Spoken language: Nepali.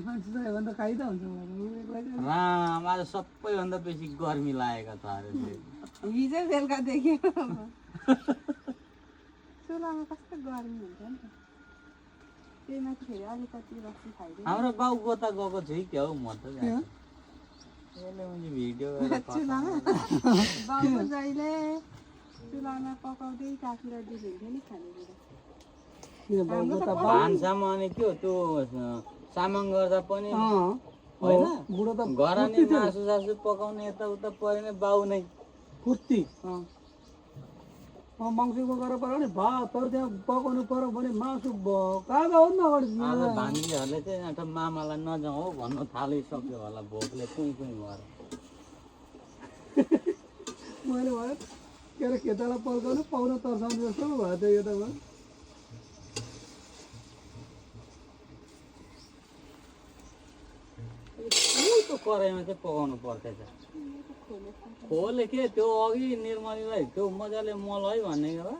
भन्दा खाइ त हुन्छ मलाई राम आज सबैभन्दा बेसी गर्मी लागेको छ अरे हिजो बेलुका देख्यो चुलामा कस्तो गर्मी हुन्छ नि त त्यही माथि फेरि अलिकति रक्सी खाइदियो हाम्रो बाउ गोता गएको छु क्या हौ म त यसले मैले भिडियो गरेर चुलामा बाउको जहिले चुलामा पकाउँदै काटेर दिनुहुन्थ्यो नि खानेकुरा भान्सामा अनि त्यो त्यो सामङ गर्दा पनि होइन बुढो त घरानी मासु सासु पकाउने यताउता परेन बाउ नै फुर्ती मङ्सिरमा गएर पऱ्यो भने भातहरू त्यहाँ पकाउनु पऱ्यो भने मासु कहाँ हो नि अगाडि आज भान्जीहरूले चाहिँ एउटा मामालाई नजाउँ हौ भन्नु थालिसक्यो होला भोकले कुइ कुइ भएर मैले भयो के अरे खेतालाई पड्काउनु पाउन तर्साउने जस्तो भयो त यो त भयो त्यो कराईमा चाहिँ पकाउनु पर्थेछ खोले के त्यो अघि निर्मलीलाई त्यो मजाले मल है भन्ने हो